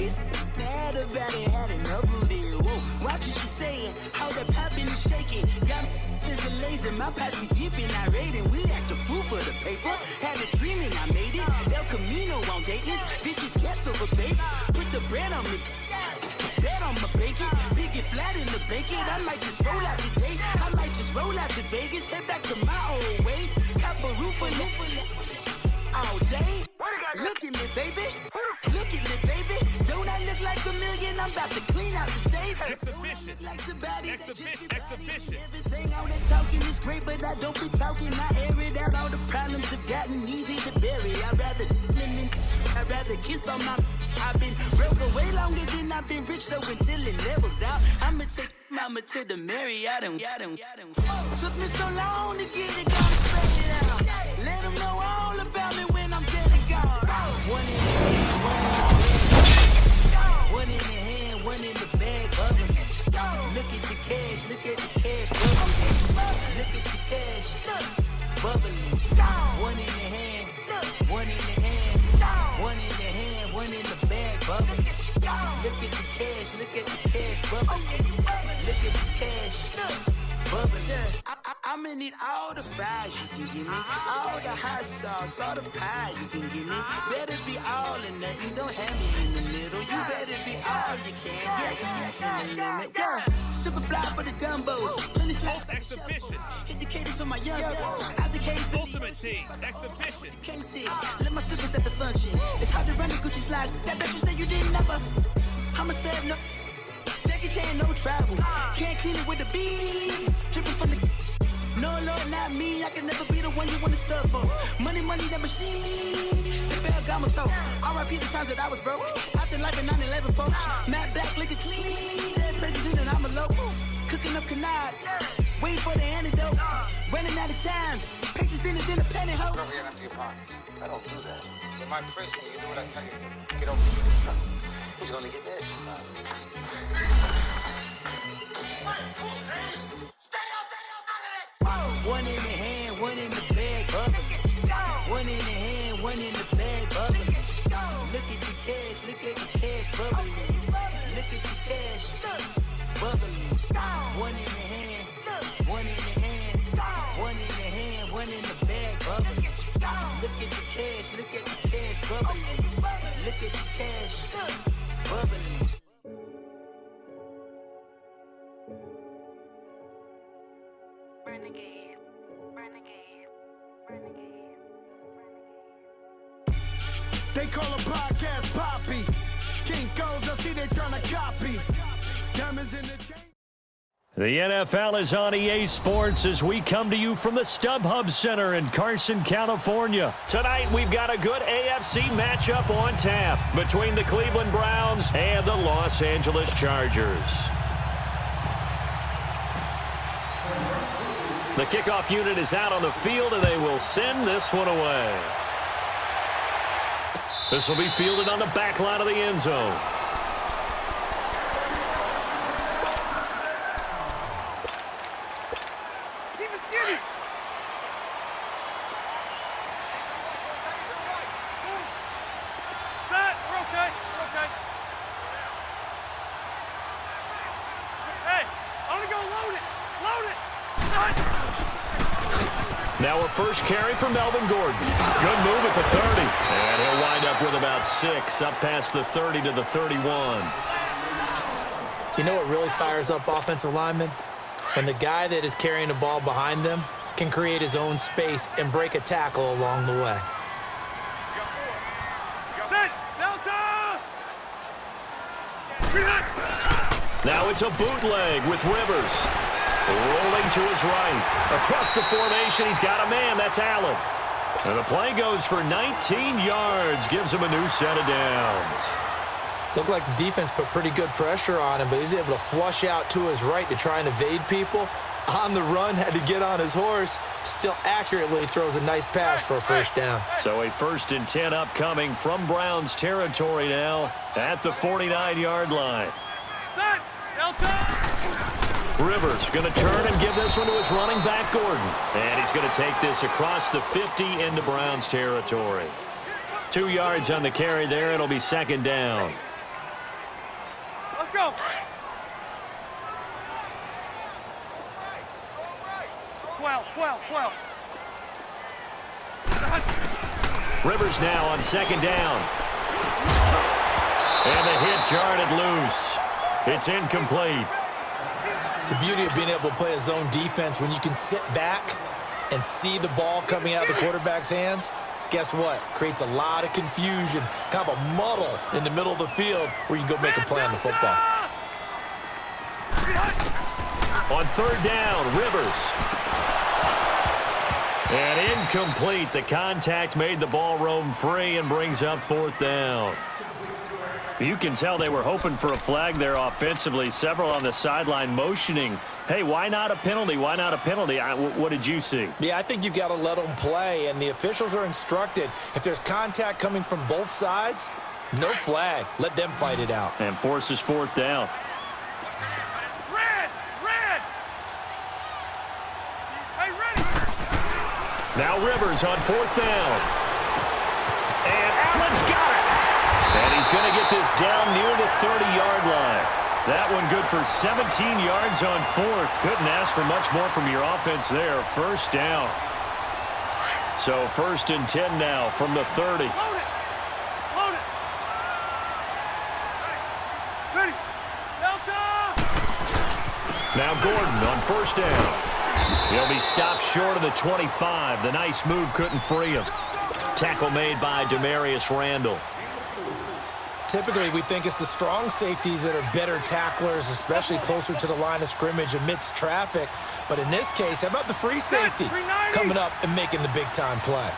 He's mad about it, had enough of it. Whoa, watch what you saying, how that poppin' and shaking. Got is a lazy, my posse deep and I raiding. We act a fool for the paper, had a dream and I made it. El Camino on Dayton's, bitches guess over bait. Put the bread on me, bet on my bacon. Big it flat in the bacon, I might just roll out today. I might just roll out to Vegas, head back to my old ways. Cop a roof all day. Look at me, baby. Look at me, baby. Don't I look like a million? I'm about to clean out the safe. Exhibition. Like somebody Exhibition. Everything on the talking is great, but I don't be talking. I air it out. All the problems have gotten easy to bury. I'd rather kiss on my. I've been broke for way longer than I've been rich, so until it levels out, I'ma take mama to the Marriott and took me so long to get it, gotta spell it out. Let them know all about me when I'm dead and gone. One in the hand, one in the hand, one in the bag, bubbling. Look at the cash, look at the cash, bubbling. Look at the cash, bubbling. One in the hand, one in the hand, one in the hand, one in the bag, bubbling. Look at the cash, look at the cash, bubbling. Look at the cash, bubbling. I'ma need all the fries you can give me, all the hot sauce, all the pie you can give me. Better be all or nothing, don't have me in the middle. You better be all you can. Yeah. Super fly for the Dumbos. Plenty slaps. Exhibition. Hit the cadence on my young Isaac Hayes. Ultimate Team. Exhibition. Can't stick. Let my slippers at the function. It's hard to run the Gucci slides. That bet you say you didn't never. I'ma step no. Jackie Chan, no travel. Can't clean it with the beat. Dripping from the. No, Lord, not me. I can never be the one you want to stuff for. Money, that machine. The fair gamma stove. R.I.P. the times that I was broke. After life in 9/11, folks. Matt back, looking clean. Dead places in and I'm a local. Cooking up canard. Waiting for the antidote. Running out of time. Patience thinner than a penny hoe. Don't get empty your pockets. I don't do that. In my prison, you do what I tell you. Get over here. He's gonna get this. One in the hand, one in the bag, bubbling. One in the hand, one in the bag, bubbling. Look at the cash, bubbling. Look at the cash, bubbling. One in the hand, one in the hand, one in the hand, one in the bag, bubbling. Look at the cash, bubbling. Look at the cash, bubbling. They call a podcast Poppy. King goes, I see they trying to copy. Diamonds in the chain. The NFL is on EA Sports as we come to you from the StubHub Center in Carson, California. Tonight, we've got a good AFC matchup on tap between the Cleveland Browns and the Los Angeles Chargers. The kickoff unit is out on the field, and they will send this one away. This will be fielded on the back line of the end zone. Now a first carry for Melvin Gordon. Good move at the 30. And he'll wind up with about 6, up past the 30 to the 31. You know what really fires up offensive linemen? When the guy that is carrying the ball behind them can create his own space and break a tackle along the way. Now it's a bootleg with Rivers. Rolling to his right. Across the formation, he's got a man. That's Allen. And the play goes for 19 yards. Gives him a new set of downs. Looked like the defense put pretty good pressure on him, but he's able to flush out to his right to try and evade people. On the run, had to get on his horse. Still accurately throws a nice pass for a first down. So a 1st and 10 upcoming from Browns territory now at the 49-yard line. Rivers going to turn and give this one to his running back, Gordon. And he's going to take this across the 50 into Browns territory. 2 yards on the carry there. It'll be 2nd down. Let's go. 12. Rivers now on second down. And the hit jarred it loose. It's incomplete. The beauty of being able to play a zone defense when you can sit back and see the ball coming out of the quarterback's hands, guess what? Creates a lot of confusion, kind of a muddle in the middle of the field where you can go make a play on the football. On third down, Rivers. And incomplete. The contact made the ball roam free and brings up fourth down. You can tell they were hoping for a flag there offensively. Several on the sideline motioning, hey, why not a penalty? Why not a penalty? What did you see? Yeah, I think you've got to let them play, and the officials are instructed, if there's contact coming from both sides, no flag. Let them fight it out. And forces fourth down. Red! Hey, ready! Now Rivers on fourth down. And Allen's got it. And he's going to get this down near the 30-yard line. That one good for 17 yards on fourth. Couldn't ask for much more from your offense there. First down. So 1st and 10 now from the 30. Load it! Ready! Delta! Now Gordon on first down. He'll be stopped short of the 25. The nice move couldn't free him. Tackle made by Demarius Randall. Typically, we think it's the strong safeties that are better tacklers, especially closer to the line of scrimmage amidst traffic. But in this case, how about the free safety coming up and making the big-time play?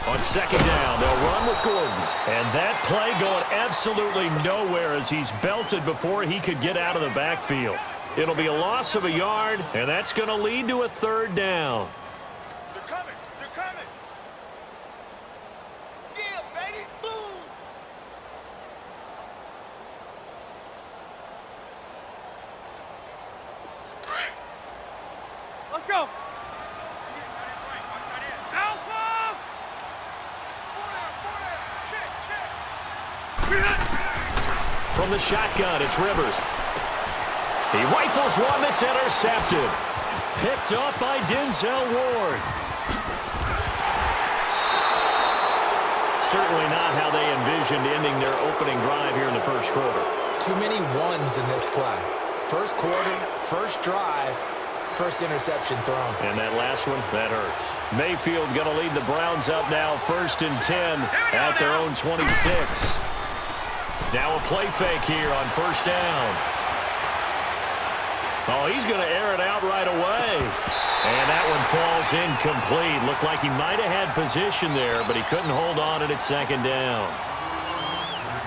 On second down, they'll run with Gordon. And that play going absolutely nowhere as he's belted before he could get out of the backfield. It'll be a loss of a yard, and that's going to lead to a third down. They're coming. Yeah, baby. Boom. Let's go! Alpha! Check. From the shotgun, it's Rivers. He rifles one that's intercepted. Picked up by Denzel Ward. Certainly not how they envisioned ending their opening drive here in the first quarter. Too many ones in this play. First quarter, first drive, first interception thrown. And that last one, that hurts. Mayfield going to lead the Browns up now, 1st and 10 at their own 26. Now a play fake here on first down. Oh, he's going to air it out right away. And that one falls incomplete. Looked like he might have had position there, but he couldn't hold on at second down.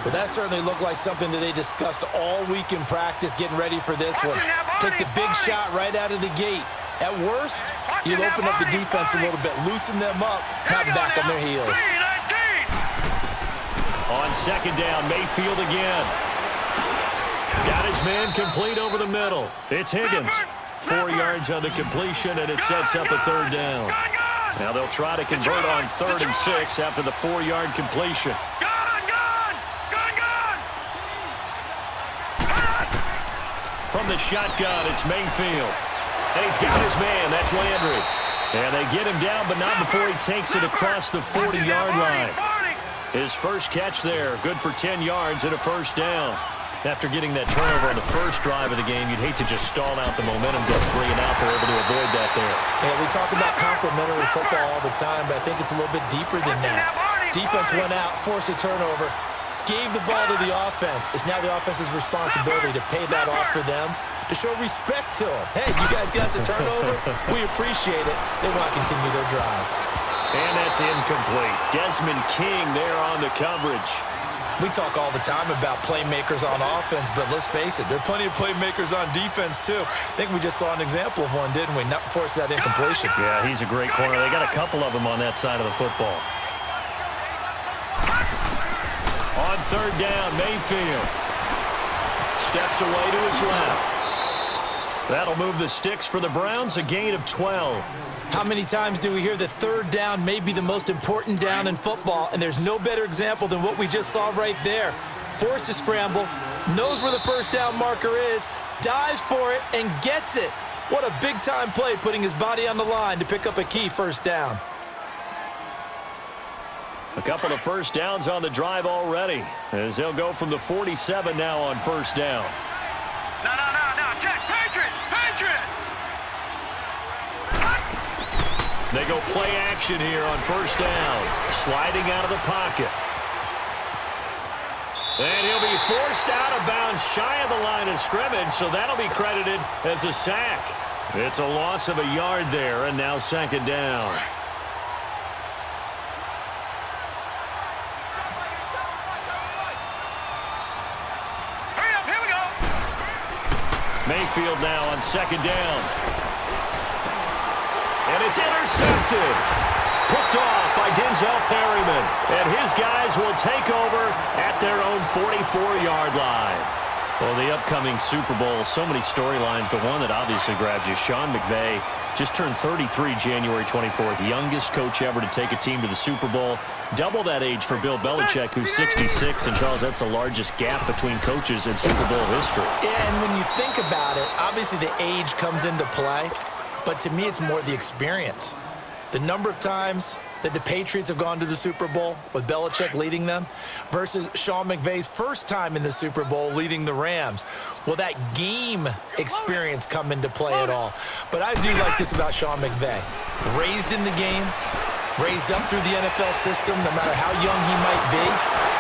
Well, that certainly looked like something that they discussed all week in practice getting ready for this one. Take the big shot right out of the gate. At worst, you'll open up the defense a little bit, loosen them up, have them back on their heels. On second down, Mayfield again. Got his man complete over the middle. It's Higgins. 4 yards on the completion, and it sets up a third down. Now they'll try to convert on 3rd and 6 after the 4-yard completion. From the shotgun, it's Mayfield. And he's got his man. That's Landry. And they get him down, but not before he takes it across the 40-yard line. His first catch there, good for 10 yards and a first down. After getting that turnover on the first drive of the game, you'd hate to just stall out the momentum, get 3 and out. They're able to avoid that there. Yeah, we talk about complementary football all the time, but I think it's a little bit deeper than that. Defense went out, forced a turnover, gave the ball to the offense. It's now the offense's responsibility to pay that off for them, to show respect to them. Hey, you guys got a turnover? We appreciate it. They want to continue their drive. And that's incomplete. Desmond King there on the coverage. We talk all the time about playmakers on offense, but let's face it, there are plenty of playmakers on defense, too. I think we just saw an example of one, didn't we? Not force that incompletion. Yeah, he's a great corner. They got a couple of them on that side of the football. On third down, Mayfield steps away to his left. That'll move the sticks for the Browns, a gain of 12. How many times do we hear that third down may be the most important down in football, and there's no better example than what we just saw right there. forced to scramble, knows where the first down marker is, dives for it, and gets it. What a big-time play, putting his body on the line to pick up a key first down. A couple of first downs on the drive already, as they'll go from the 47 now on first down. No. Check. Patriot. They go play action here on first down. Sliding out of the pocket. And he'll be forced out of bounds shy of the line of scrimmage, so that'll be credited as a sack. It's a loss of a yard there, and now second down. Hurry up, here we go. Mayfield now on second down. And it's intercepted. Picked off by Denzel Perryman. And his guys will take over at their own 44-yard line. Well, the upcoming Super Bowl, so many storylines, but one that obviously grabs you. Sean McVay just turned 33 January 24th. Youngest coach ever to take a team to the Super Bowl. Double that age for Bill Belichick, who's 66. And, Charles, that's the largest gap between coaches in Super Bowl history. Yeah, and when you think about it, obviously the age comes into play. But to me, it's more the experience. The number of times that the Patriots have gone to the Super Bowl with Belichick leading them versus Sean McVay's first time in the Super Bowl leading the Rams. Will that game experience come into play at all? But I do like this about Sean McVay. Raised in the game, raised up through the NFL system, no matter how young he might be.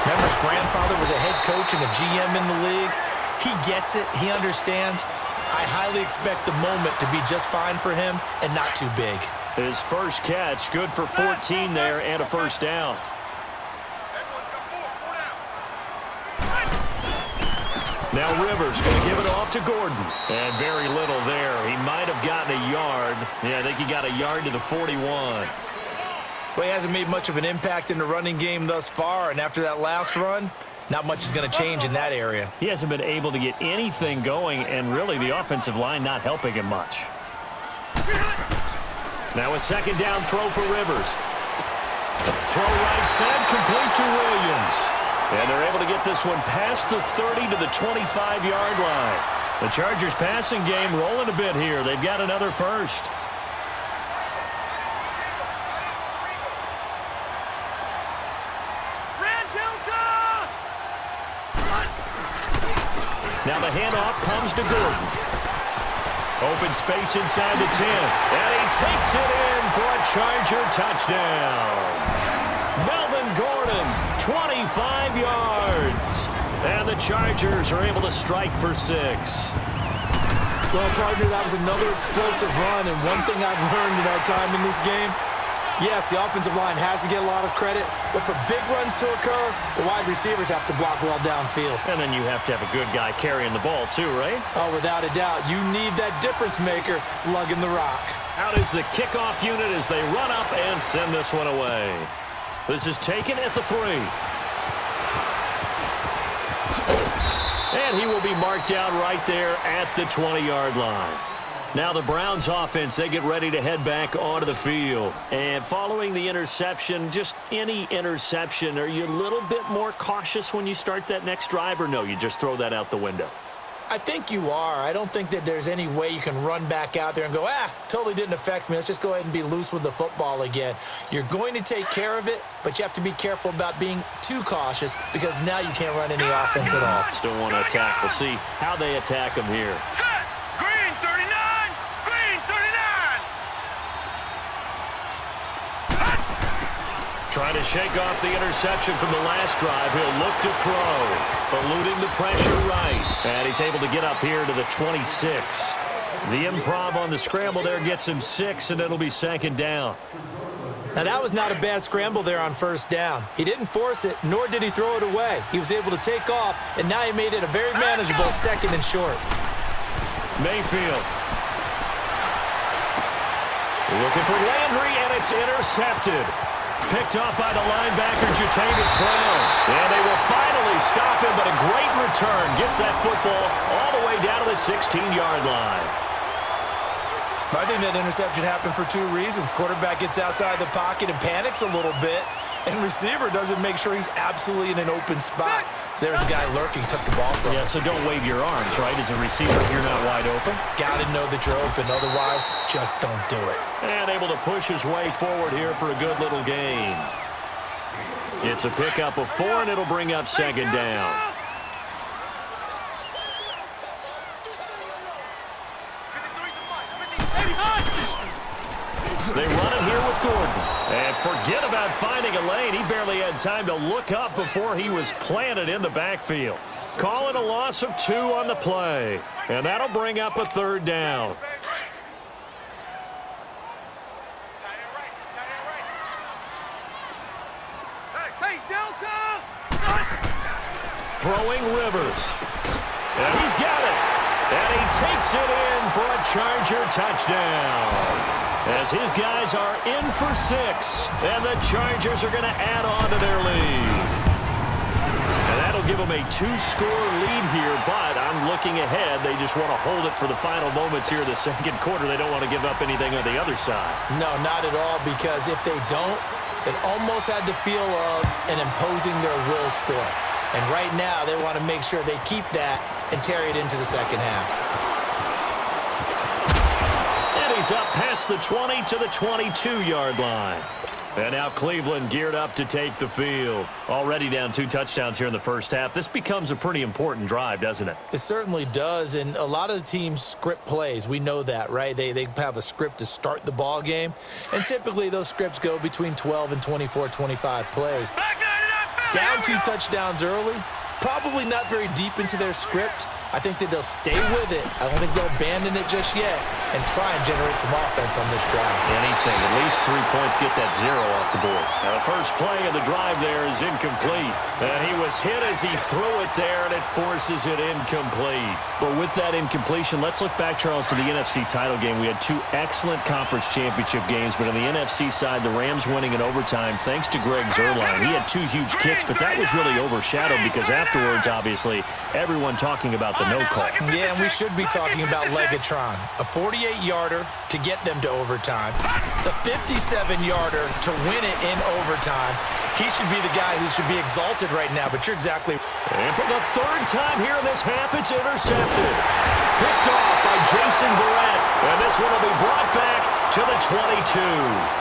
Remember, his grandfather was a head coach and a GM in the league. He gets it. He understands. I highly expect the moment to be just fine for him and not too big. His first catch, good for 14 there and a first down. Now Rivers going to give it off to Gordon. And very little there. He might have gotten a yard. Yeah, I think he got a yard to the 41. Well, he hasn't made much of an impact in the running game thus far, and after that last run, not much is going to change in that area. He hasn't been able to get anything going, and really the offensive line not helping him much. Now a second down throw for Rivers. Throw right side, complete to Williams. And they're able to get this one past the 30 to the 25-yard line. The Chargers passing game rolling a bit here. They've got another first. Now the handoff comes to Gordon. Open space inside the 10. And he takes it in for a Charger touchdown. Melvin Gordon, 25 yards. And the Chargers are able to strike for 6. Well, partner, that was another explosive run. And one thing I've learned in our time in this game, yes, the offensive line has to get a lot of credit, but for big runs to occur, the wide receivers have to block well downfield. And then you have to have a good guy carrying the ball too, right? Oh, without a doubt. You need that difference maker lugging the rock. Out is the kickoff unit as they run up and send this one away. This is taken at the 3. And he will be marked down right there at the 20-yard line. Now the Browns offense, they get ready to head back onto the field. And following the interception, just any interception, are you a little bit more cautious when you start that next drive, or no, you just throw that out the window? I think you are. I don't think that there's any way you can run back out there and go, totally didn't affect me. Let's just go ahead and be loose with the football again. You're going to take care of it, but you have to be careful about being too cautious because now you can't run any offense at all. Still want to attack. We'll see how they attack them here. Set. Green 39. Green 39. Trying to shake off the interception from the last drive. He'll look to throw, eluding the pressure right. And he's able to get up here to the 26. The improv on the scramble there gets him 6, and it'll be second down. Now, that was not a bad scramble there on first down. He didn't force it, nor did he throw it away. He was able to take off, and now he made it a very manageable second and short. Mayfield. Looking for Landry, and it's intercepted. Picked off by the linebacker, Jatavis Brown. And they will finally stop him, but a great return. Gets that football all the way down to the 16-yard line. I think that interception happened for 2 reasons. Quarterback gets outside the pocket and panics a little bit. And receiver doesn't make sure he's absolutely in an open spot. So there's a guy lurking, took the ball from him. Yeah, so don't wave your arms, right? As a receiver, if you're not wide open. Got to know that you're open. Otherwise, just don't do it. And able to push his way forward here for a good little gain. It's a pickup of 4, and it'll bring up second down. They run it here with Gordon. And forget about finding a lane. He barely had time to look up before he was planted in the backfield. Calling a loss of 2 on the play. And that'll bring up a third down. Hey, Delta! Throwing Rivers. And he's got it. And he takes it in for a Charger touchdown. As his guys are in for 6. And the Chargers are going to add on to their lead. And that'll give them a 2-score lead here. But I'm looking ahead. They just want to hold it for the final moments here in the second quarter. They don't want to give up anything on the other side. No, not at all, because if they don't, it almost had the feel of an imposing their will score. And right now, they want to make sure they keep that and carry it into the second half. And he's up past the 20 to the 22-yard line. And now Cleveland geared up to take the field. Already down 2 touchdowns here in the first half. This becomes a pretty important drive, doesn't it? It certainly does, and a lot of the teams script plays. We know that, right? They have a script to start the ball game, and typically those scripts go between 12 and 24, 25 plays. Down 2 touchdowns early, probably not very deep into their script. I think that they'll stay with it. I don't think they'll abandon it just yet and try and generate some offense on this drive. Anything, at least 3 points, get that 0 off the board. Now the first play of the drive there is incomplete. And he was hit as he threw it there, and it forces it incomplete. But with that incompletion, let's look back, Charles, to the NFC title game. We had 2 excellent conference championship games, but on the NFC side, the Rams winning in overtime thanks to Greg Zuerlein. He had 2 huge kicks, but that was really overshadowed because afterwards, obviously, everyone talking about the no call. Yeah, and we should be talking about Legatron. A 48-yarder to get them to overtime. The 57-yarder to win it in overtime. He should be the guy who should be exalted right now, but you're exactly right. And for the 3rd time here in this half, it's intercepted. Picked off by Jason Verrett. And this one will be brought back to the 22.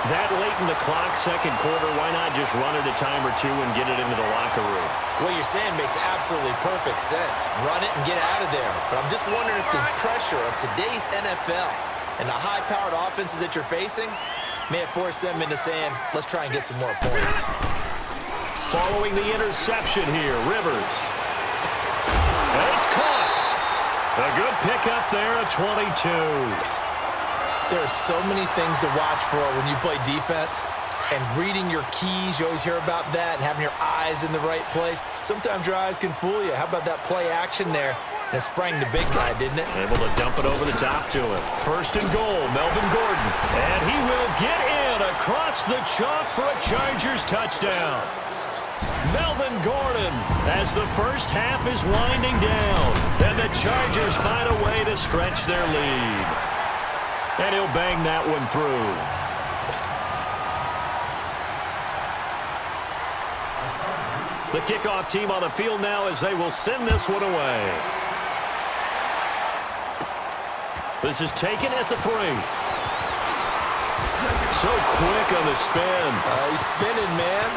That late in the clock, second quarter, why not just run it a time or 2 and get it into the locker room? What you're saying makes absolutely perfect sense. Run it and get out of there. But I'm just wondering if the pressure of today's NFL and the high-powered offenses that you're facing may have forced them into saying, let's try and get some more points. Following the interception here, Rivers. And it's caught. A good pickup there at 22. There are so many things to watch for when you play defense. And reading your keys, you always hear about that, and having your eyes in the right place. Sometimes your eyes can fool you. How about that play action there? And it sprang the big guy, didn't it? Able to dump it over the top to him. 1st and goal, Melvin Gordon. And he will get in across the chalk for a Chargers touchdown. Melvin Gordon, as the first half is winding down. And the Chargers find a way to stretch their lead. And he'll bang that one through. The kickoff team on the field now as they will send this one away. This is taken at the 3. So quick on the spin. He's spinning, man.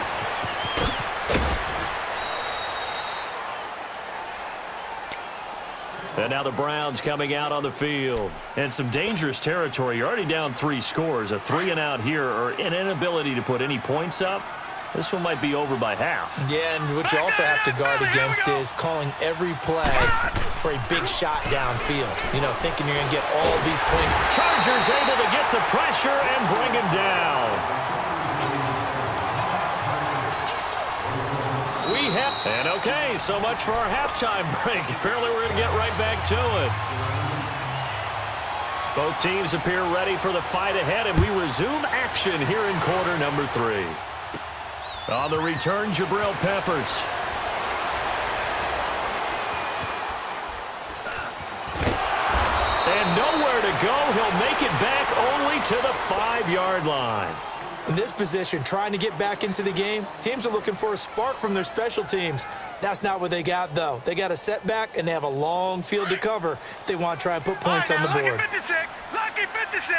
And now the Browns coming out on the field. And some dangerous territory. You're already down 3 scores. A 3-and-out here, or an inability to put any points up. This one might be over by half. Yeah, and what you also have to guard against is calling every play for a big shot downfield. You know, thinking you're going to get all these points. Chargers able to get the pressure and bring him down. And okay, so much for our halftime break. Apparently we're going to get right back to it. Both teams appear ready for the fight ahead, and we resume action here in quarter number 3. On the return, Jabril Peppers. And nowhere to go. He'll make it back only to the 5-yard line. In this position, trying to get back into the game, teams are looking for a spark from their special teams. That's not what they got, though. They got a setback, and they have a long field to cover if they want to try and put points on the board. Lucky 56! Lucky 56!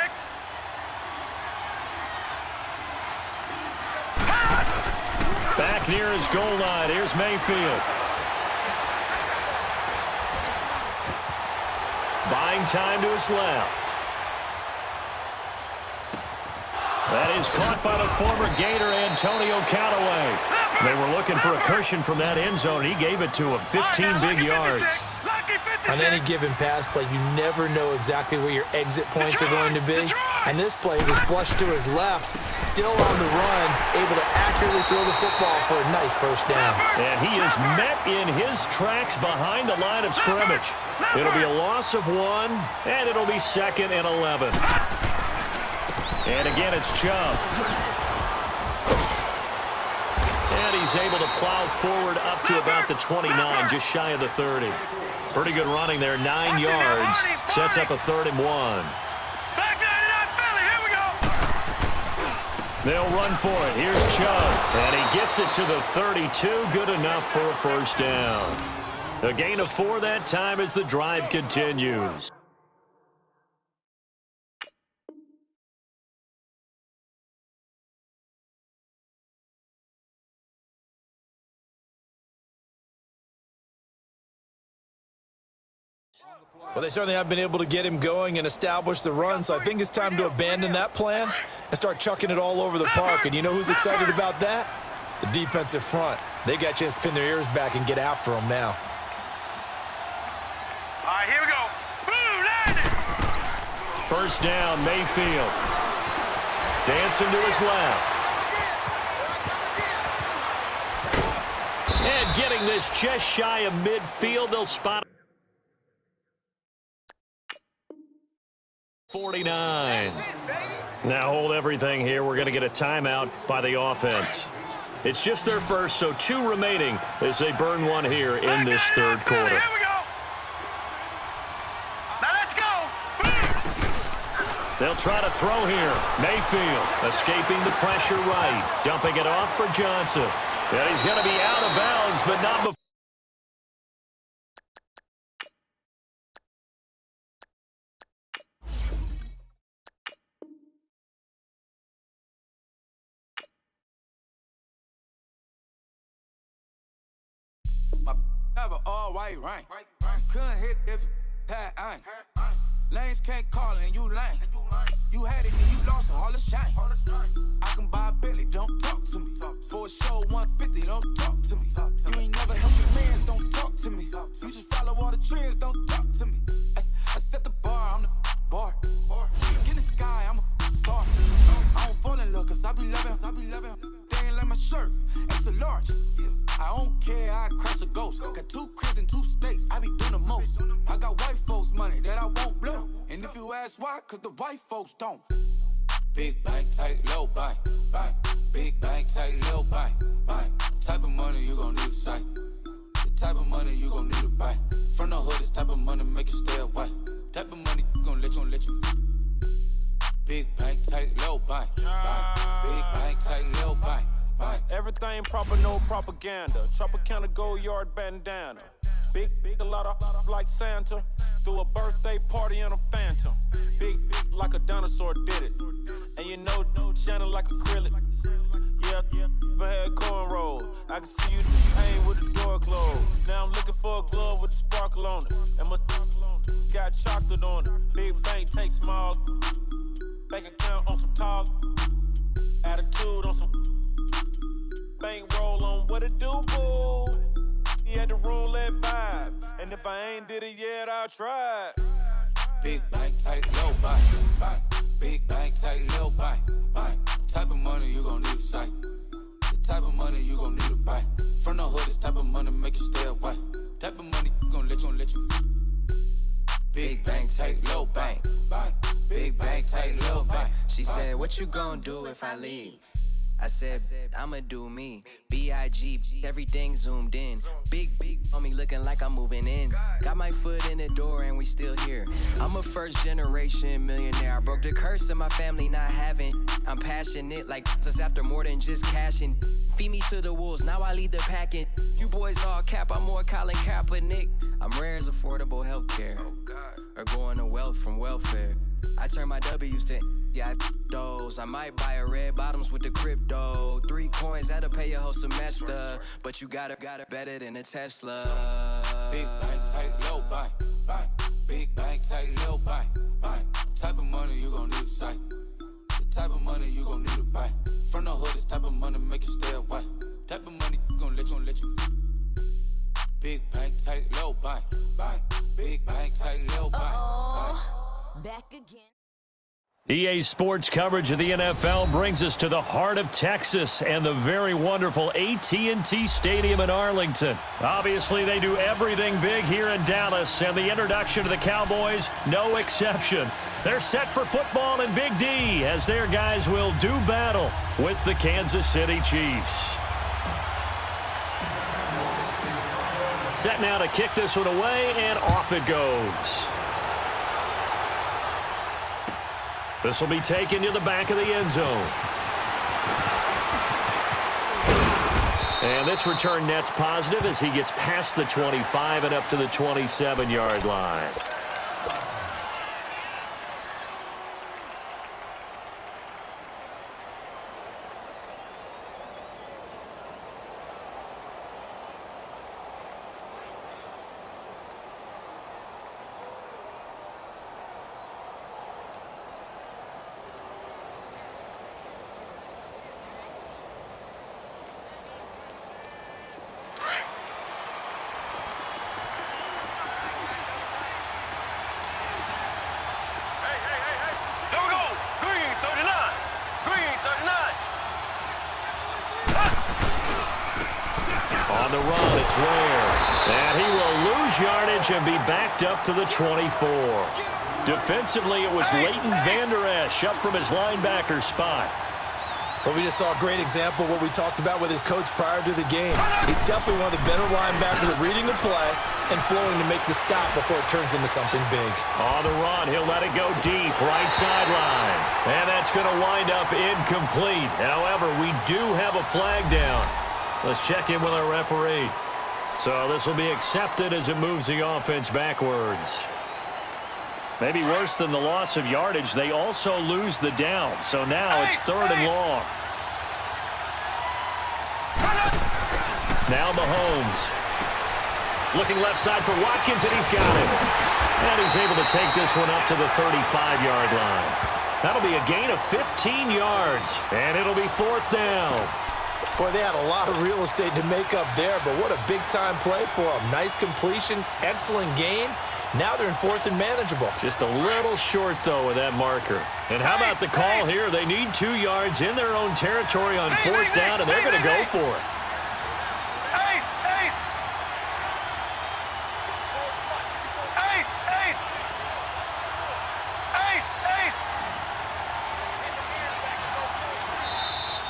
Back near his goal line. Here's Mayfield. Buying time to his left. That is caught by the former Gator, Antonio Callaway. They were looking for a cushion from that end zone. He gave it to him, 15 big yards. On any given pass play, you never know exactly where your exit points are going to be. And this play was flushed to his left, still on the run, able to accurately throw the football for a nice first down. And he is met in his tracks behind the line of scrimmage. It'll be a loss of 1, and it'll be 2nd and 11. And again, it's Chubb. And he's able to plow forward up to about the 29, just shy of the 30. Pretty good running there, 9 yards. Sets up a 3rd and 1. Back 99 Philly, here we go! They'll run for it. Here's Chubb. And he gets it to the 32. Good enough for a first down. A gain of 4 that time as the drive continues. Well, they certainly have been able to get him going and establish the run, so I think it's time to abandon that plan and start chucking it all over the park. And you know who's excited about that? The defensive front. They got a chance to pin their ears back and get after him now. All right, here we go. Boom, landed! First down, Mayfield. Dancing to his left. And getting this just shy of midfield, they'll spot 49. Now hold everything here. We're going to get a timeout by the offense. It's just their first, so 2 remaining as they burn 1 here in this 3rd quarter. Here we go. Now let's go. They'll try to throw here. Mayfield escaping the pressure right. Dumping it off for Johnson. And he's going to be out of bounds, but not before. Have an all-white ring. Couldn't hit if it had ain't. Lanes can't call and you lame. You had it and you lost all the shine. I can buy a Billy, don't talk to me. For a show 150, don't talk to me. You ain't never helped your mans, don't talk to me. You just follow all the trends, don't talk to me. I set the bar, I'm the bar. In the sky, I'm a star. I don't fall in love, cause I be loving. They ain't like my shirt, it's a large. I don't care, I crush a ghost. Got 2 cribs in 2 states, I be doing the most. I got white folks' money that I won't blow. And if you ask why, cause the white folks don't. Big bank, tight, low bank. Big bank, tight, low bank. Type of money you gon' need a sight. The type of money you gon' need to buy. From the hood, this type of money make you stay away. Type of money gon' let you. Big bank, tight, low bank. Big bank, tight, low bank. Everything proper, no propaganda. Tropicana gold yard bandana. Big, a lot of like Santa. Threw a birthday party in a phantom. Big like a dinosaur did it. And you know, shining like acrylic. Yeah, but had cornrow. I can see you pain with the door closed. Now I'm looking for a glove with a sparkle on it. And my got chocolate on it. Big bank, take small. Bank account on some tall. Attitude on some. Bankroll on what it do, boo. He had the roulette vibe. And if I ain't did it yet, I'll try. Big bank, tight, low bank. Big bank, tight, low bank. Type of money you gon' need to sight. The type of money you gon' need to buy. From the hood, this type of money make you stay away. Type of money gon' let you. Big bank, tight, low bank. Big bank, tight, low bank. She said, what you gon' do if I leave? I said, I'ma do me. B.I.G. Everything zoomed in. Big on me looking like I'm moving in. Got my foot in the door and we still here. I'm a first generation millionaire. I broke the curse of my family not having. I'm passionate, like us after more than just cashing. Feed me to the wolves, now I lead the packing. You boys all cap, I'm more Colin Kaepernick. I'm rare as affordable healthcare, or going to wealth from welfare. I turn my W's to those. I might buy a red bottoms with the crypto. 3 coins, that'll pay your whole semester. But you got it better than a Tesla. Big bank, tight, low bank, bank. Big bank, tight, low bank, bank. Type of money you gon' need to sight. The type of money you gon' need to buy. From the hood, this type of money make you stay away. Type of money gon' let you. Big bank, tight, low bank, bank. Big bank, tight, low bank, bank. Back again. EA Sports coverage of the NFL brings us to the heart of Texas and the very wonderful AT&T Stadium in Arlington. Obviously, they do everything big here in Dallas, and the introduction to the Cowboys, no exception. They're set for football in Big D as their guys will do battle with the Kansas City Chiefs. Set now to kick this one away, and off it goes. This will be taken to the back of the end zone. And this return net's positive as he gets past the 25 and up to the 27-yard line. On the run, it's Ware. And he will lose yardage and be backed up to the 24. Defensively, it was Leighton Vander Esch up from his linebacker spot. Well, we just saw a great example of what we talked about with his coach prior to the game. He's definitely one of the better linebackers at reading the play and flowing to make the stop before it turns into something big. On the run, he'll let it go deep, right sideline. And that's going to wind up incomplete. However, we do have a flag down. Let's check in with our referee. So this will be accepted as it moves the offense backwards. Maybe worse than the loss of yardage, they also lose the down. So now it's 3rd and long. Now Mahomes. Looking left side for Watkins, and he's got it. And he's able to take this one up to the 35-yard line. That'll be a gain of 15 yards, and it'll be 4th down. Boy, they had a lot of real estate to make up there, but what a big-time play for them. Nice completion, excellent gain. Now they're in 4th and manageable. Just a little short, though, with that marker. And how about the call here? They need 2 yards in their own territory on 4th down, and they're going to go for it.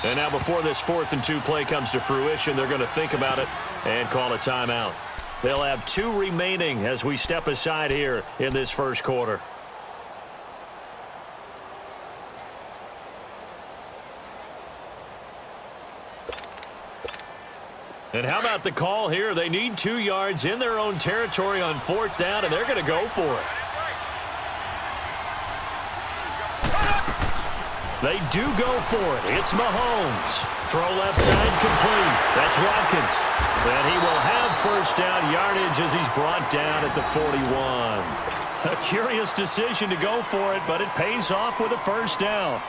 And now before this 4th and 2 play comes to fruition, they're going to think about it and call a timeout. They'll have 2 remaining as we step aside here in this first quarter. And how about the call here? They need 2 yards in their own territory on 4th down, and they're going to go for it. They do go for it. It's Mahomes. Throw left side complete. That's Watkins. And he will have 1st down yardage as he's brought down at the 41. A curious decision to go for it, but it pays off with a 1st down.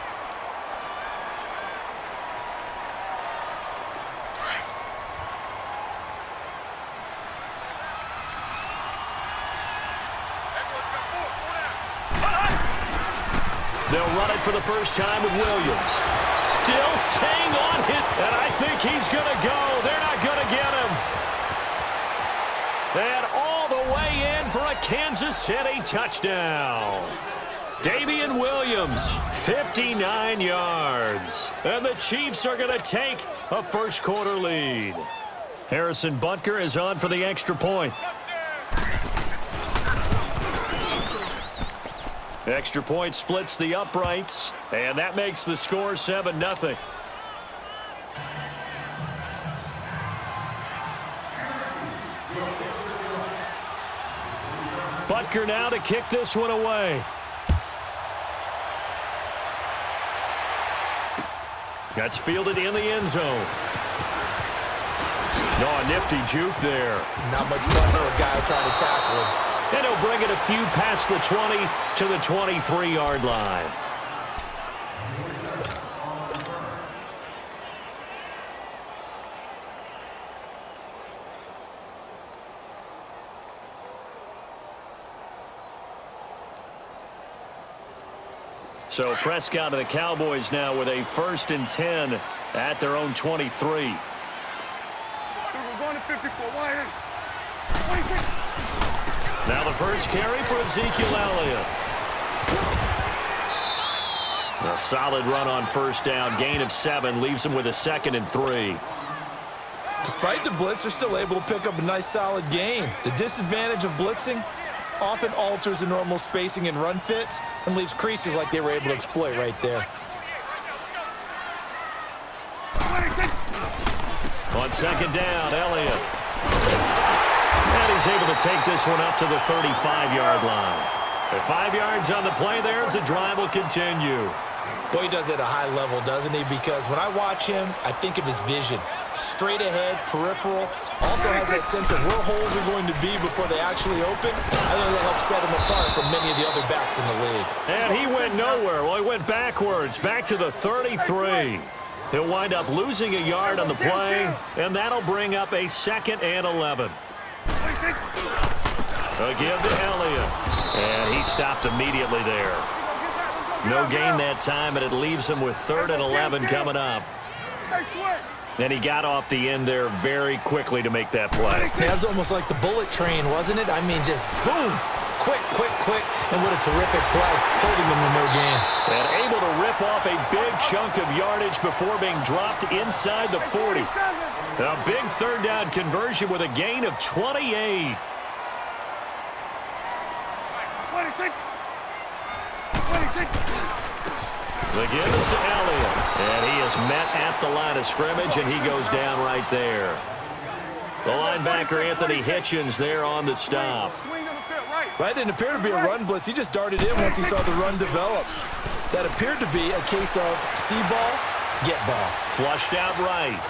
They'll run it for the first time with Williams. Still staying on it, and I think he's going to go. They're not going to get him. And all the way in for a Kansas City touchdown. Damian Williams, 59 yards. And the Chiefs are going to take a first quarter lead. Harrison Butker is on for the extra point. Extra point splits the uprights, and that makes the score 7-0. Butker now to kick this one away. That's fielded in the end zone. No, a nifty juke there. Not much fun for a guy trying to tackle him. And he'll bring it a few past the 20 to the 23-yard line. So Prescott and the Cowboys now with a 1st and 10 at their own 23. We're going to 54. Wire. 26. Now the first carry for Ezekiel Elliott. A solid run on 1st down. Gain of 7 leaves him with a 2nd and 3. Despite the blitz, they're still able to pick up a nice solid gain. The disadvantage of blitzing often alters the normal spacing and run fits and leaves creases like they were able to exploit right there. On 2nd down, Elliott. And he's able to take this one up to the 35-yard line. At 5 yards on the play there as the drive will continue. Boy, he does it at a high level, doesn't he? Because when I watch him, I think of his vision. Straight ahead, peripheral. Also has that sense of where holes are going to be before they actually open. I think that'll help set him apart from many of the other backs in the league. And he went nowhere. Well, he went backwards, back to the 33. He'll wind up losing a yard on the play, and that'll bring up a 2nd and 11. Again to Elliott. And he stopped immediately there. No gain that time, and it leaves him with 3rd and 11 coming up. And he got off the end there very quickly to make that play. That was almost like the bullet train, wasn't it? I mean, just zoom. Quick, quick, quick. And what a terrific play, holding them to no gain. And able to rip off a big chunk of yardage before being dropped inside the 40. A big 3rd down conversion with a gain of 28. 26. 26. The give is to Elliott. And he is met at the line of scrimmage, and he goes down right there. The linebacker, Anthony Hitchens, there on the stop. That didn't appear to be a run blitz. He just darted in once he saw the run develop. That appeared to be a case of see ball, get ball. Flushed out right.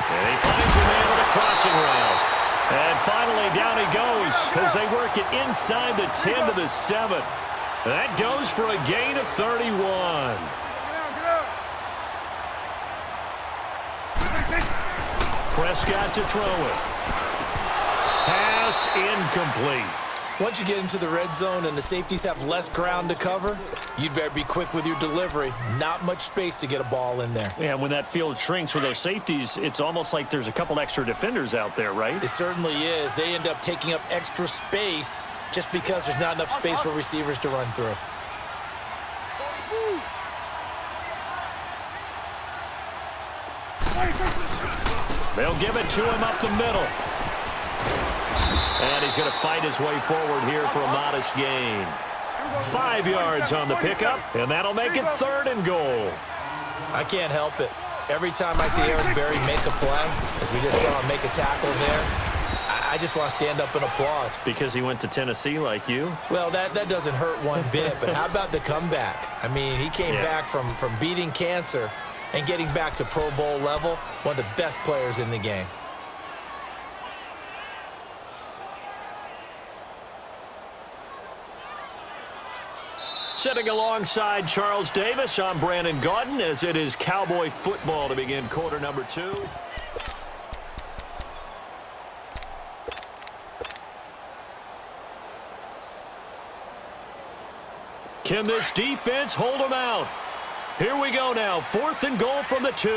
And he finds a man with a crossing route. And finally, down he goes as they work it inside the 10 to the 7. That goes for a gain of 31. Prescott to throw it. Pass incomplete. Once you get into the red zone and the safeties have less ground to cover, you'd better be quick with your delivery. Not much space to get a ball in there. Yeah, when that field shrinks with those safeties, it's almost like there's a couple extra defenders out there, right? It certainly is. They end up taking up extra space just because there's not enough space for receivers to run through. They'll give it to him up the middle. And he's going to fight his way forward here for a modest gain. 5 yards on the pickup, and that'll make it 3rd and goal. I can't help it. Every time I see Eric Berry make a play, as we just saw him make a tackle there, I just want to stand up and applaud. Because he went to Tennessee like you? Well, that doesn't hurt one bit, but how about the comeback? I mean, he came back from beating cancer and getting back to Pro Bowl level, one of the best players in the game. Sitting alongside Charles Davis, I'm Brandon Gaudin, as it is Cowboy football to begin quarter number 2. Can this defense hold them out? Here we go now, 4th and goal from the 2.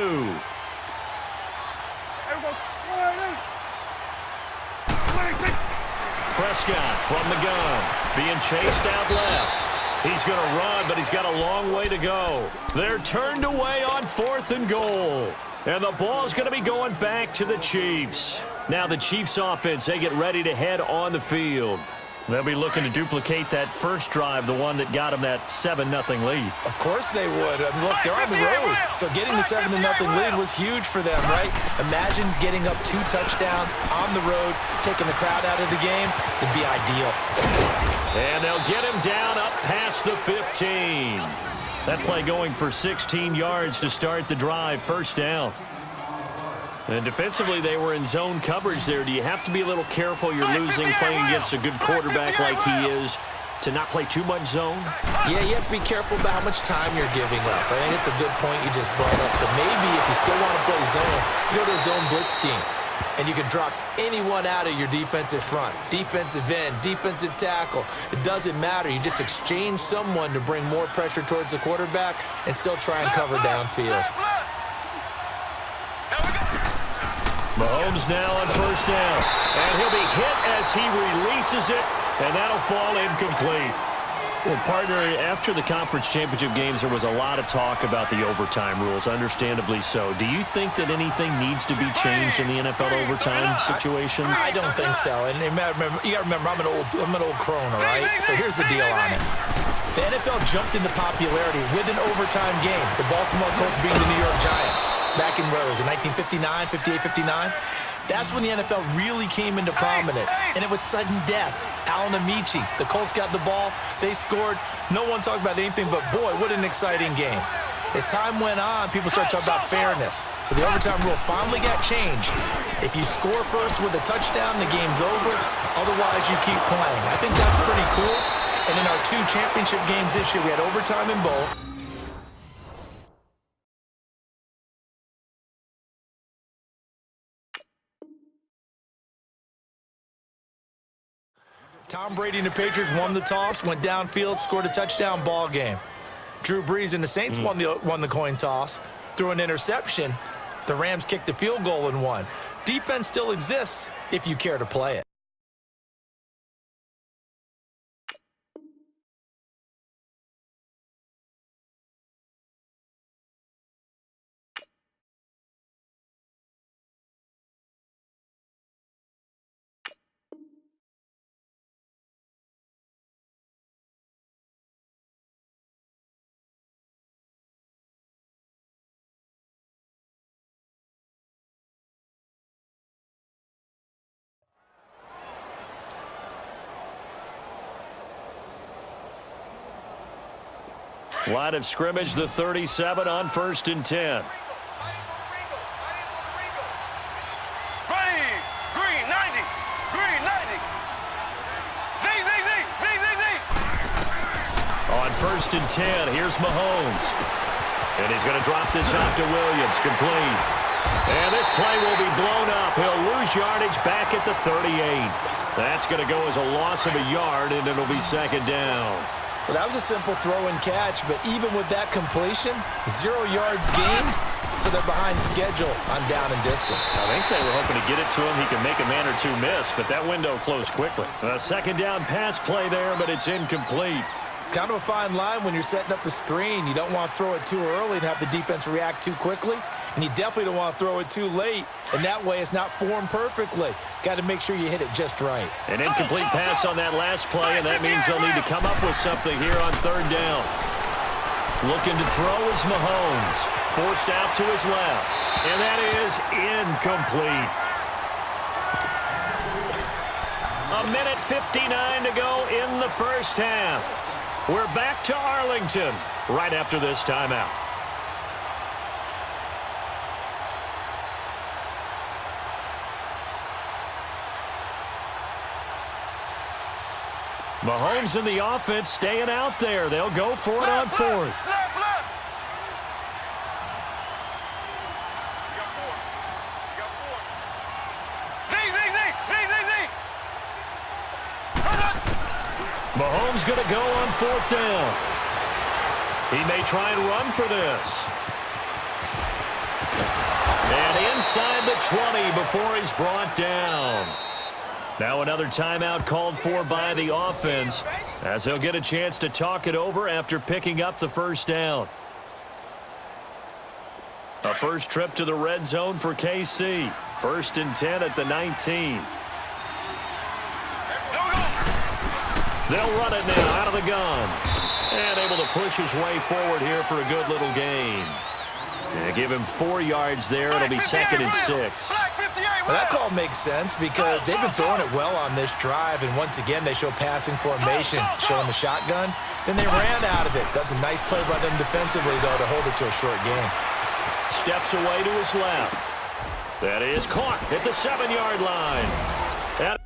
Prescott from the gun, being chased out left. He's going to run, but he's got a long way to go. They're turned away on 4th and goal. And the ball's going to be going back to the Chiefs. Now the Chiefs offense, they get ready to head on the field. They'll be looking to duplicate that first drive, the one that got them that 7-0 lead. Of course they would. Look, they're on the road, so getting the 7-0 lead was huge for them, right? Imagine getting up 2 touchdowns on the road, taking the crowd out of the game. It'd be ideal. And they'll get him down up past the 15. That play going for 16 yards to start the drive, first down. And defensively, they were in zone coverage there. Do you have to be a little careful? You're losing playing against a good quarterback like he is to not play too much zone? Yeah, you have to be careful about how much time you're giving up. I think it's a good point you just brought up. So maybe if you still want to play zone, you go to a zone blitz scheme. And you can drop anyone out of your defensive front, defensive end, defensive tackle. It doesn't matter. You just exchange someone to bring more pressure towards the quarterback and still try and cover downfield. Mahomes now on first down. And he'll be hit as he releases it, and that'll fall incomplete. Well, partner, after the conference championship games, there was a lot of talk about the overtime rules, understandably so. Do you think that anything needs to be changed in the NFL overtime situation? I don't think so. And you got to remember, I'm an old crone, all right? So here's the deal on it. The NFL jumped into popularity with an overtime game. The Baltimore Colts beating the New York Giants back in, what was it, 1959, 58, 59? That's when the NFL really came into prominence, and it was sudden death. Alan Amici, the Colts got the ball, they scored. No one talked about anything but, boy, what an exciting game. As time went on, people started talking about fairness. So the overtime rule finally got changed. If you score first with a touchdown, the game's over. Otherwise, you keep playing. I think that's pretty cool. And in our 2 championship games this year, we had overtime in both. Tom Brady and the Patriots won the toss, went downfield, scored a touchdown, ball game. Drew Brees and the Saints won the coin toss, threw an interception. The Rams kicked the field goal and won. Defense still exists if you care to play it. Line of scrimmage, the 37 on 1st and 10. Green 90. On 1st and 10, here's Mahomes. And he's going to drop this off to Williams, complete. And this play will be blown up. He'll lose yardage back at the 38. That's going to go as a loss of a yard, and it'll be 2nd down. Well, that was a simple throw and catch, but even with that completion, 0 yards gained, so they're behind schedule on down and distance. I think they were hoping to get it to him. He could make a man or 2 miss, but that window closed quickly. A 2nd down pass play there, but it's incomplete. Kind of a fine line when you're setting up a screen. You don't want to throw it too early and have the defense react too quickly, and you definitely don't want to throw it too late, and that way it's not formed perfectly. Got to make sure you hit it just right. An incomplete pass on that last play, and that means they'll need to come up with something here on 3rd down. Looking to throw is Mahomes. Forced out to his left, and that is incomplete. 1:59 to go in the first half. We're back to Arlington right after this timeout. Mahomes and the offense staying out there. They'll go for it on 4th. Left. Mahomes going to go on 4th down. He may try and run for this. And inside the 20 before he's brought down. Now another timeout called for by the offense as he'll get a chance to talk it over after picking up the 1st down. A first trip to the red zone for KC. First and 10 at the 19. They'll run it now out of the gun. And able to push his way forward here for a good little gain. And give him 4 yards there. It'll be second and 6. Well, that call makes sense because they've been throwing it well on this drive, and once again they show passing formation, showing the shotgun. Then they ran out of it. That's a nice play by them defensively, though, to hold it to a short game. Steps away to his left. That is caught at the 7-yard line. And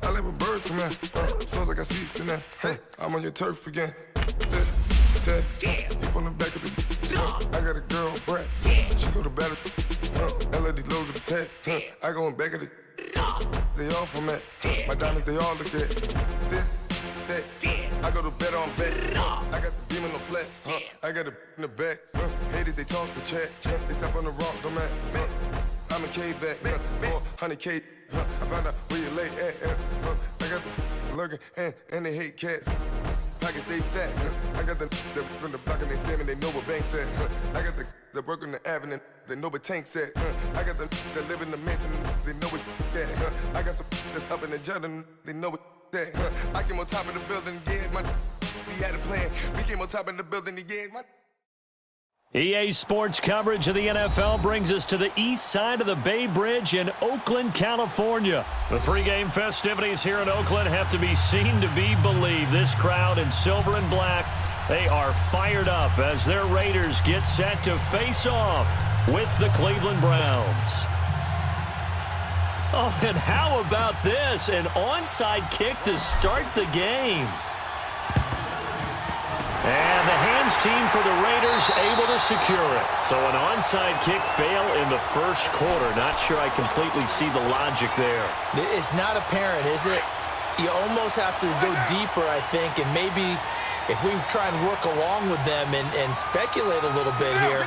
I like when birds come in. Sounds like I see seats in there. Hey, I'm on your turf again. This, that, you from the back of the. I got a girl, Brad. She go to battle. LED logo the tag. I go in back of the. They all from that. My diamonds, they all look at. This, that. I go to bet on bet. I got the beam in the flats. I got it in the back. Haters, they talk the chat. They step on the rock, don't man. I'm a cave back. 400K. I found out where you lay at. I got the lurking and they hate cats. Pockets they fat. I got the from the block and they scamming. They know what banks at. I got the work on the avenue. They know what tanks at. I got the live in the mansion. They know what that. I got some that's up in the Jordan. They know what that. I came on top of the building again. We had a plan. We came on top of the building again. EA Sports coverage of the NFL brings us to the east side of the Bay Bridge in Oakland, California. The pregame festivities here in Oakland have to be seen to be believed. This crowd in silver and black, they are fired up as their Raiders get set to face off with the Cleveland Browns. Oh, and how about this? An onside kick to start the game. And the hands team for the Raiders able to secure it. So an onside kick fail in the first quarter. Not sure I completely see the logic there. It's not apparent, is it? You almost have to go deeper, I think, and maybe if we try and work along with them and speculate a little bit here,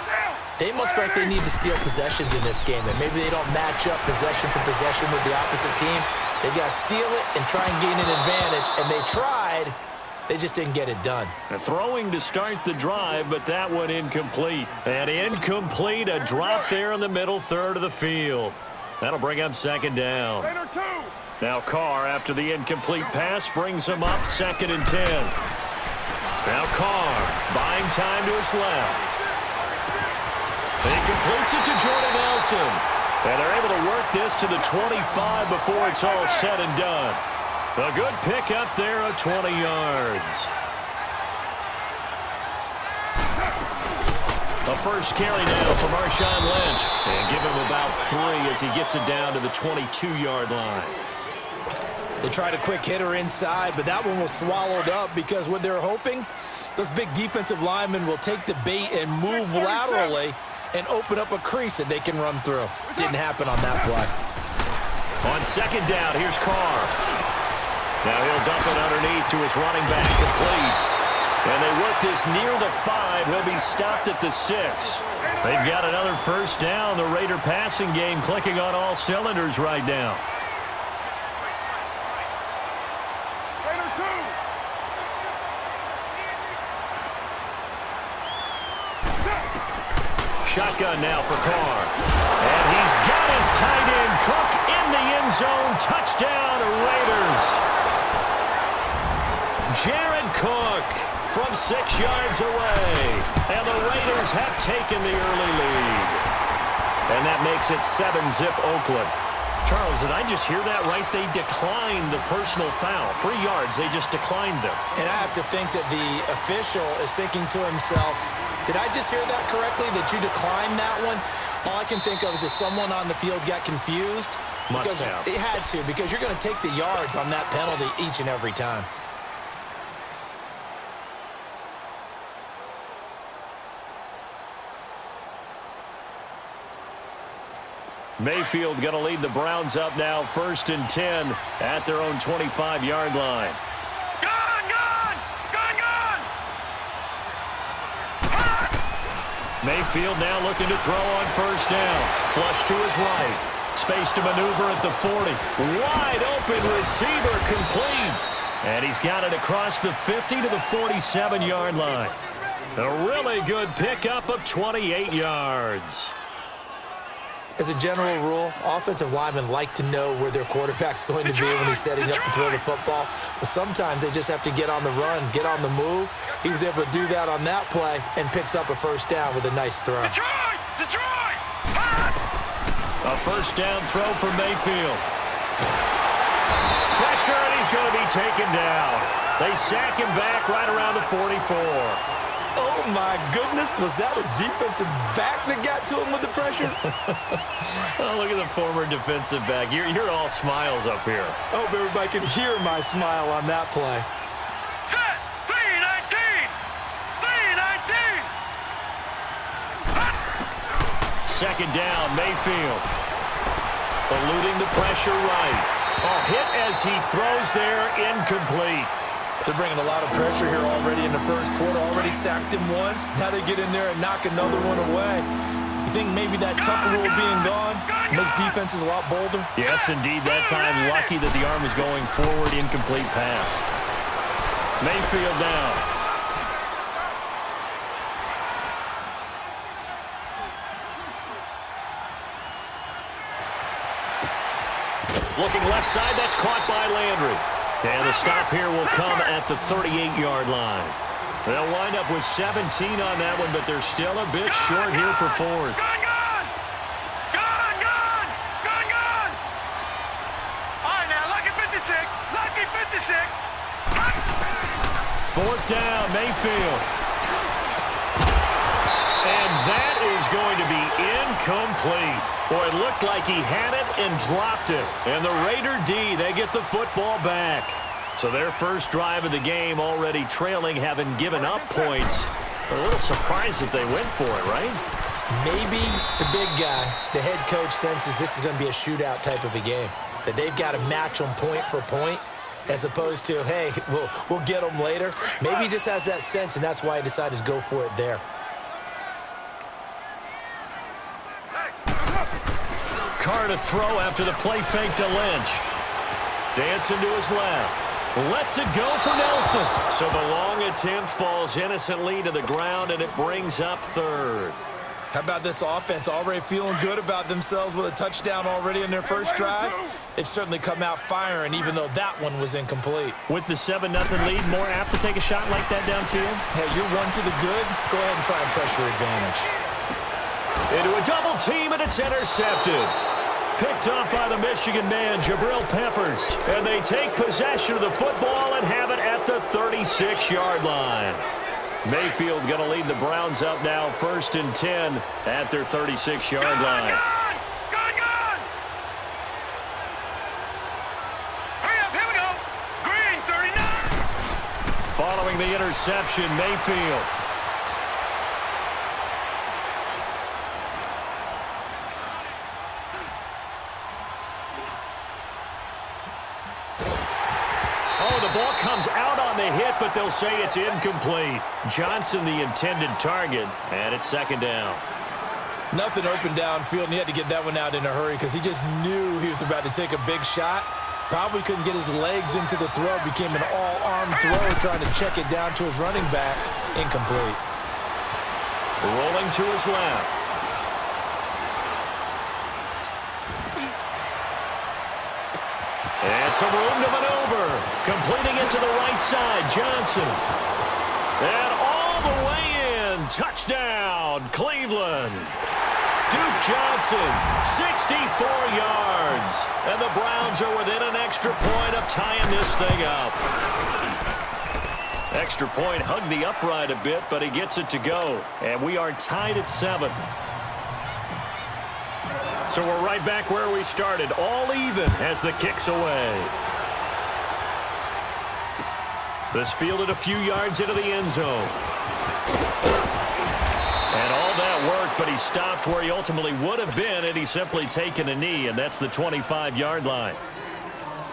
they must feel like they need to steal possessions in this game. That maybe they don't match up possession for possession with the opposite team. They got to steal it and try and gain an advantage, and they tried. They just didn't get it done. Throwing to start the drive, but that one incomplete. And incomplete, a drop there in the middle third of the field. That'll bring up second down. Now Carr, after the incomplete pass, brings him up second and 10. Now Carr, buying time to his left. He completes it to Jordan Nelson. And they're able to work this to the 25 before it's all said and done. A good pick up there of 20 yards. A first carry now for Marshawn Lynch. And give him about 3 as he gets it down to the 22-yard line. They tried a quick hitter inside, but that one was swallowed up because what they're hoping, those big defensive linemen will take the bait and move laterally and open up a crease that they can run through. Didn't happen on that play. On second down, here's Carr. Now he'll dump it underneath to his running back, complete. And they work this near the 5. He'll be stopped at the 6. They've got another first down. The Raider passing game clicking on all cylinders right now. Shotgun now for Carr. And he's got his tight end, Cook, in the end zone. Touchdown, Raiders. Jared Cook from 6 yards away. And the Raiders have taken the early lead. And that makes it 7-zip Oakland. Charles, did I just hear that right? They declined the personal foul. 3 yards, they just declined them. And I have to think that the official is thinking to himself, did I just hear that correctly, that you declined that one? All I can think of is that someone on the field got confused. Must have. It had to, because you're going to take the yards on that penalty each and every time. Mayfield going to lead the Browns up now, 1st and 10 at their own 25-yard line. Mayfield now looking to throw on first down. Flush to his right. Space to maneuver at the 40. Wide open receiver complete. And he's got it across the 50 to the 47-yard line. A really good pickup of 28 yards. As a general rule, offensive linemen like to know where their quarterback's going to be when he's setting up to throw the football. But sometimes they just have to get on the run, get on the move. He was able to do that on that play and picks up a first down with a nice throw. Detroit! A first down throw for Mayfield. Pressure, and he's going to be taken down. They sack him back right around the 44. Oh, my goodness. Was that a defensive back that got to him with the pressure? Oh, look at the former defensive back. You're all smiles up here. I hope everybody can hear my smile on that play. Set! 3-19! 3-19! Second down, Mayfield. Eluding the pressure right. A hit as he throws there, incomplete. They're bringing a lot of pressure here already in the first quarter. Already sacked him once. Now they get in there and knock another one away. You think maybe that Tucker rule being gone makes defenses a lot bolder? Yes, indeed. That time, lucky that the arm was going forward. Incomplete pass. Mayfield down. Looking left side. That's caught by Landry. And the stop here will come at the 38-yard line. They'll wind up with 17 on that one, but they're still a bit short here for fourth. Gone! All right, now, lucky 56. Lucky 56. Fourth down, Mayfield. And that is going to be incomplete. Boy, it looked like he had it and dropped it. And the Raider D, they get the football back. So their first drive of the game already trailing, having given up points. A little surprised that they went for it, right? Maybe the big guy, the head coach, senses this is going to be a shootout type of a game. That they've got to match them point for point, as opposed to, hey, we'll get them later. Maybe he just has that sense, and that's why he decided to go for it there. Carr to throw after the play fake to Lynch. Dancing to his left. Lets it go for Nelson. So the long attempt falls innocently to the ground, and it brings up third. How about this offense? Already feeling good about themselves with a touchdown already in their first drive. They've certainly come out firing, even though that one was incomplete. With the 7-0 lead, more apt to take a shot like that downfield? Hey, you're one to the good. Go ahead and try and pressure advantage. Into a double team, and it's intercepted. Picked up by the Michigan man, Jabril Peppers. And they take possession of the football and have it at the 36-yard line. Mayfield going to lead the Browns up now, 1st and 10 at their 36-yard line. Gone! Hurry up, here we go. Green, 39. Following the interception, Mayfield. Oh, the ball comes out on the hit, but they'll say it's incomplete. Johnson, the intended target, and it's 2nd down. Nothing open downfield, and he had to get that one out in a hurry because he just knew he was about to take a big shot. Probably couldn't get his legs into the throw. Became an all-arm throw, trying to check it down to his running back. Incomplete. Rolling to his left. And some room to maneuver. Completing it to the right side, Johnson. And all the way in. Touchdown, Cleveland. Duke Johnson, 64 yards. And the Browns are within an extra point of tying this thing up. Extra point hugged the upright a bit, but he gets it to go. And we are tied at 7. So we're right back where we started, all even as the kick's away. This fielded a few yards into the end zone. And all that worked, but he stopped where he ultimately would have been had he simply taken a knee, and that's the 25-yard line.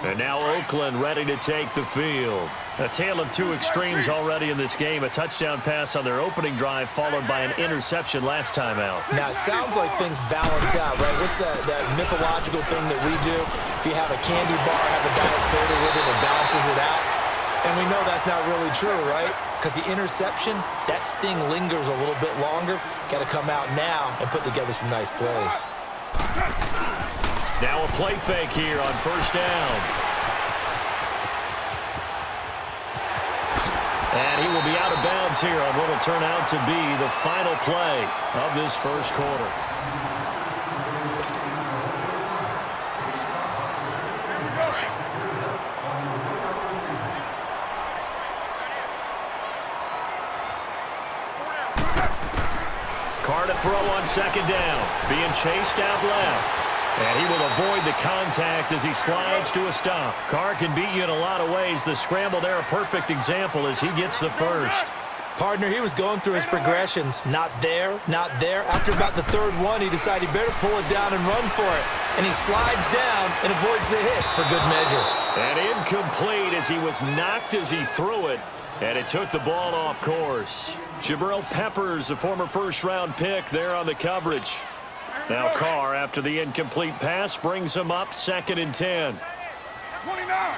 And now Oakland ready to take the field. A tale of two extremes already in this game. A touchdown pass on their opening drive followed by an interception last time out. Now, it sounds like things balance out, right? What's that mythological thing that we do? If you have a candy bar, have a diet soda with it, it balances it out. And we know that's not really true, right? Because the interception, that sting lingers a little bit longer. Got to come out now and put together some nice plays. Now a play fake here on first down. And he will be out of bounds here on what will turn out to be the final play of this first quarter. Carr to throw on second down. Being chased out left. And he will avoid the contact as he slides to a stop. Carr can beat you in a lot of ways. The scramble there, a perfect example as he gets the first. Partner, he was going through his progressions. Not there, not there. After about the third one, he decided he better pull it down and run for it. And he slides down and avoids the hit for good measure. And incomplete as he was knocked as he threw it. And it took the ball off course. Jabril Peppers, a former first-round pick, there on the coverage. Now Carr, after the incomplete pass, brings him up 2nd and 10. 29.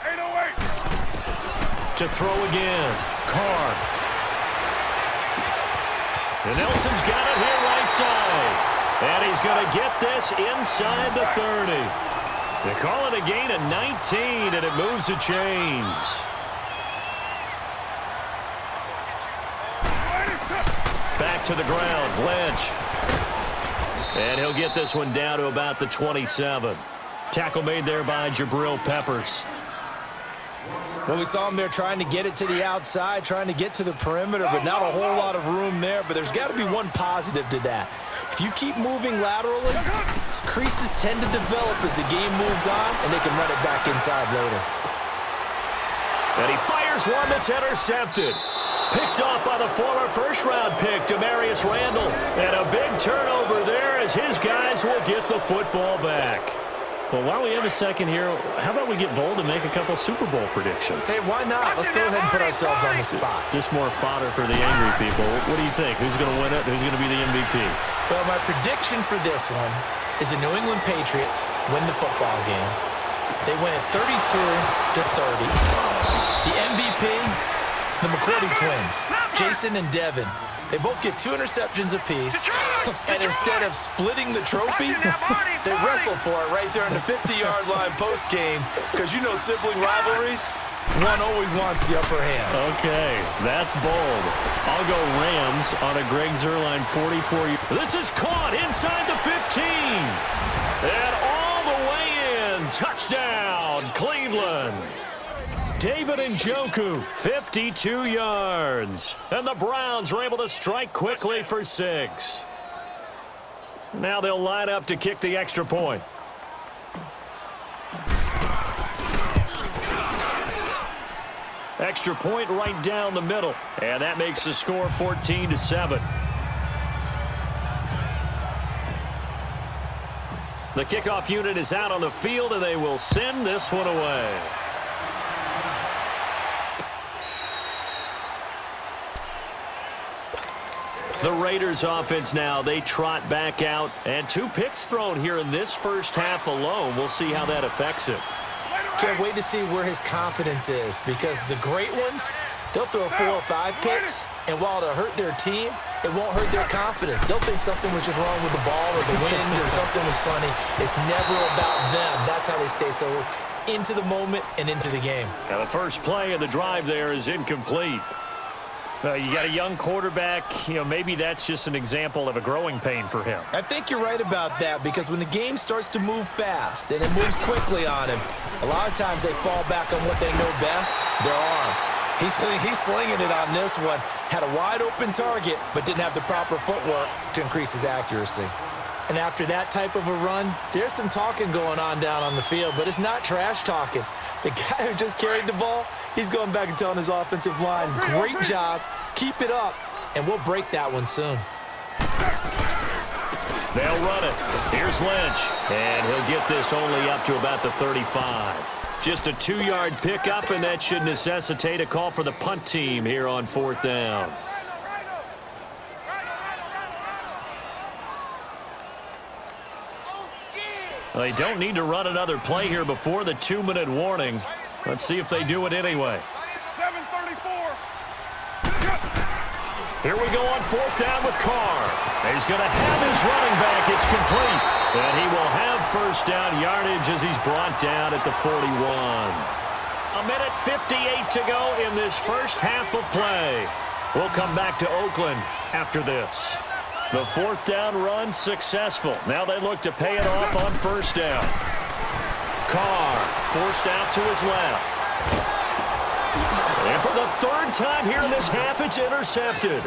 808. To throw again. Carr. And Nelson's got it here right side. And he's going to get this inside the 30. They call it a gain of 19, and it moves the chains. Back to the ground, Lynch. And he'll get this one down to about the 27. Tackle made there by Jabril Peppers. Well, we saw him there trying to get it to the outside, trying to get to the perimeter, but not a whole lot of room there. But there's got to be one positive to that. If you keep moving laterally, creases tend to develop as the game moves on, and they can run it back inside later. And he fires one that's intercepted. Picked off by the former first-round pick, Demarius Randall. And a big turnover there as his guys will get the football back. Well, while we have a second here, how about we get bold and make a couple Super Bowl predictions? Hey, why not? Let's go ahead and put ourselves on the spot. Just more fodder for the angry people. What do you think? Who's going to win it? Who's going to be the MVP? Well, my prediction for this one is the New England Patriots win the football game. They win it 32-30. The MVP, the McCourty twins, Jason and Devin. They both get 2 interceptions apiece, and instead of splitting the trophy, they wrestle for it right there on the 50-yard line post-game, because you know sibling rivalries, one always wants the upper hand. Okay, that's bold. I'll go Rams on a Greg Zuerlein 44. This is caught inside the 15. And all the way in. Touchdown, Cleveland. David Njoku, 52 yards. And the Browns are able to strike quickly for 6. Now they'll line up to kick the extra point. Extra point right down the middle. And that makes the score 14-7. The kickoff unit is out on the field, and they will send this one away. The Raiders offense now, they trot back out, and 2 picks thrown here in this first half alone. We'll see how that affects him. Can't wait to see where his confidence is, because the great ones, they'll throw 4 or 5 picks, and while it'll hurt their team, it won't hurt their confidence. They'll think something was just wrong with the ball or the wind or something was funny. It's never about them. That's how they stay so into the moment and into the game. Now the first play of the drive there is incomplete. You got a young quarterback, maybe that's just an example of a growing pain for him. I think you're right about that, because when the game starts to move fast and it moves quickly on him, a lot of times they fall back on what they know best, their arm. He's slinging it on this one. Had a wide open target, but didn't have the proper footwork to increase his accuracy. And after that type of a run, there's some talking going on down on the field, but it's not trash talking. The guy who just carried the ball, he's going back and telling his offensive line, great job, keep it up, and we'll break that one soon. They'll run it. Here's Lynch. And he'll get this only up to about the 35. Just a 2-yard pickup, and that should necessitate a call for the punt team here on 4th down. Well, they don't need to run another play here before the 2-minute warning. Let's see if they do it anyway. 7:34. Here we go on 4th down with Carr. He's going to have his running back. It's complete. And he will have first down yardage as he's brought down at the 41. 1:58 to go in this first half of play. We'll come back to Oakland after this. The 4th down run successful. Now they look to pay it off on first down. Carr forced out to his left. And for the 3rd time here in this half, it's intercepted.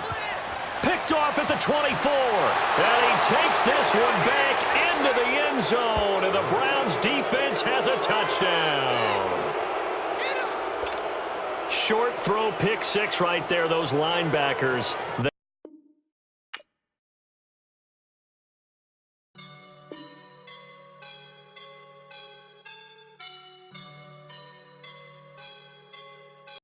Picked off at the 24. And he takes this one back into the end zone. And the Browns defense has a touchdown. Short throw, pick 6 right there, those linebackers.